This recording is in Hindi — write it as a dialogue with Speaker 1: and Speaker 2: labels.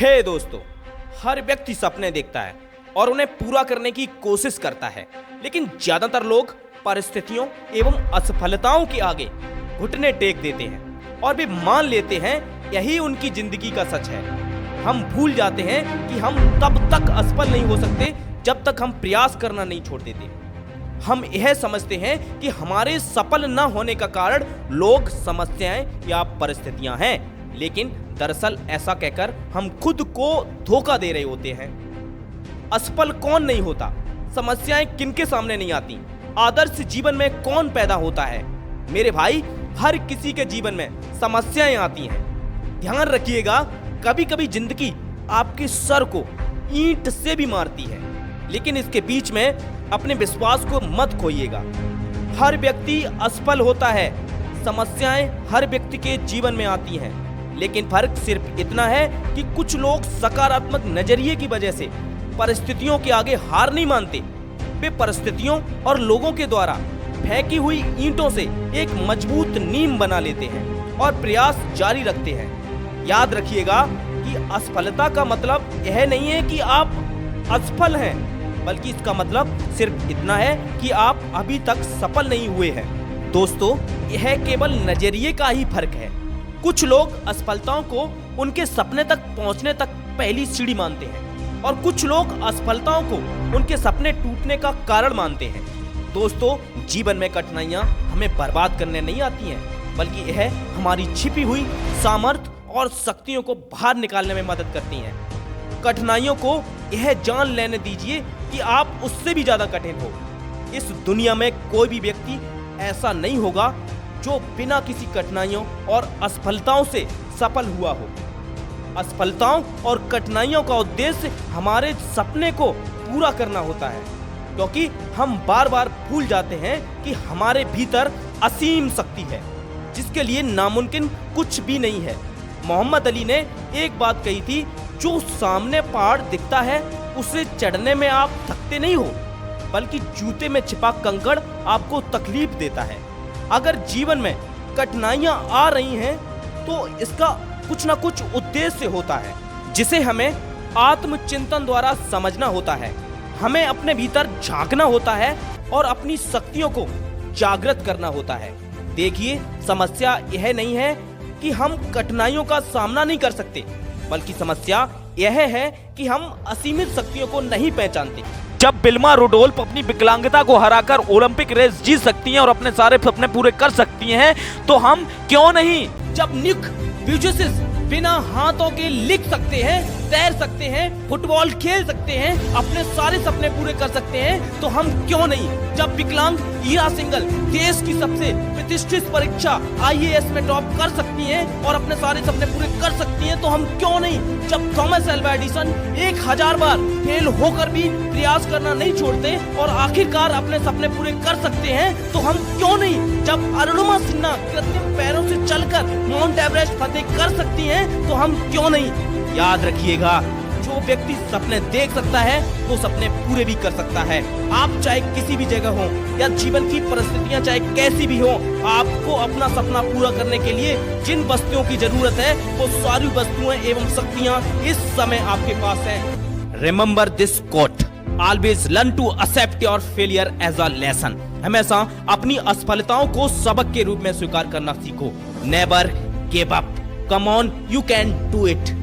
Speaker 1: हे दोस्तों, हर व्यक्ति सपने देखता है और उन्हें पूरा करने की कोशिश करता है, लेकिन ज्यादातर लोग परिस्थितियों एवं असफलताओं के आगे घुटने टेक देते हैं और वे मान लेते हैं यही उनकी जिंदगी का सच है। हम भूल जाते हैं कि हम तब तक असफल नहीं हो सकते जब तक हम प्रयास करना नहीं छोड़ देते। हम यह समझते हैं कि हमारे सफल न होने का कारण लोग, समस्याएं या परिस्थितियां हैं, लेकिन दरअसल ऐसा कहकर हम खुद को धोखा दे रहे होते हैं। असफल कौन नहीं होता, समस्याएं किनके सामने नहीं आती, आदर्श जीवन में कौन पैदा होता है? मेरे भाई, हर किसी के जीवन में समस्याएं आती हैं। ध्यान रखिएगा, कभी कभी जिंदगी आपके सर को ईंट से भी मारती है, लेकिन इसके बीच में अपने विश्वास को मत खोइएगा। हर व्यक्ति असफल होता है, समस्याएं हर व्यक्ति के जीवन में आती हैं, लेकिन फर्क सिर्फ इतना है कि कुछ लोग सकारात्मक नजरिए की वजह से परिस्थितियों के आगे हार नहीं मानते। वे परिस्थितियों और लोगों के द्वारा फेंकी हुई ईंटों से एक मजबूत नींव बना लेते हैं और प्रयास जारी रखते हैं। याद रखिएगा कि असफलता का मतलब यह नहीं है कि आप असफल हैं, बल्कि इसका मतलब सिर्फ इतना है कि आप अभी तक सफल नहीं हुए हैं। दोस्तों, यह केवल नजरिए का ही फर्क है। कुछ लोग असफलताओं को उनके सपने तक पहुंचने तक पहली सीढ़ी मानते हैं और कुछ लोग असफलताओं को उनके सपने टूटने का कारण मानते हैं। दोस्तों, जीवन में कठिनाइयां हमें बर्बाद करने नहीं आती हैं, बल्कि यह हमारी छिपी हुई सामर्थ्य और शक्तियों को बाहर निकालने में मदद करती हैं। कठिनाइयों को यह जान लेने दीजिए कि आप उससे भी ज्यादा कठिन हो। इस दुनिया में कोई भी व्यक्ति ऐसा नहीं होगा जो बिना किसी कठिनाइयों और असफलताओं से सफल हुआ हो। असफलताओं और कठिनाइयों का उद्देश्य हमारे सपने को पूरा करना होता है, क्योंकि हम बार बार भूल जाते हैं कि हमारे भीतर असीम शक्ति है, जिसके लिए नामुमकिन कुछ भी नहीं है। मोहम्मद अली ने एक बात कही थी, जो सामने पहाड़ दिखता है उसे चढ़ने में आप थकते नहीं हो, बल्कि जूते में छिपा कंकड़ आपको तकलीफ देता है। अगर जीवन में कठिनाइयां आ रही हैं तो इसका कुछ ना कुछ उद्देश्य होता है, जिसे हमें आत्मचिंतन द्वारा समझना होता है। हमें अपने भीतर झांकना होता है और अपनी शक्तियों को जागृत करना होता है। देखिए, समस्या यह नहीं है कि हम कठिनाइयों का सामना नहीं कर सकते, बल्कि समस्या यह है कि हम असीमित शक्तियों को नहीं पहचानते। जब विल्मा रुडोल्फ अपनी विकलांगता को हराकर ओलंपिक रेस जीत सकती हैं और अपने सारे सपने पूरे कर सकती हैं, तो हम क्यों नहीं? जब निक व्यूजेसिस बिना हाथों के लिख सकते हैं, तैर सकते हैं, फुटबॉल खेल सकते हैं, अपने सारे सपने पूरे कर सकते हैं, तो हम क्यों नहीं? जब विकलांग ईरा सिंघल देश की सबसे प्रतिष्ठित परीक्षा IAS में टॉप कर सकती हैं और अपने सारे सपने पूरे कर सकती हैं, तो हम क्यों नहीं? जब थॉमस अल्वा एडिसन 1000 बार फेल होकर भी प्रयास करना नहीं छोड़ते और आखिरकार अपने सपने पूरे कर सकते हैं, तो हम क्यों नहीं? जब अरुणिमा सिन्हा कृत्रिम पैरों से चलकर माउंट एवरेस्ट फतेह कर सकती हैं, तो हम क्यों नहीं? याद रखिएगा, जो व्यक्ति सपने देख सकता है वो सपने पूरे भी कर सकता है। आप चाहे किसी भी जगह हो या जीवन की परिस्थितियां चाहे कैसी भी हो, आपको अपना सपना पूरा करने के लिए जिन वस्तुओं की जरूरत है वो सारी वस्तुएं एवं शक्तियां इस समय आपके पास हैं। Remember this quote, always learn to accept your failure as a lesson. हमेशा अपनी असफलताओं को सबक के रूप में स्वीकार करना सीखो। Never give up, come on, you can do it.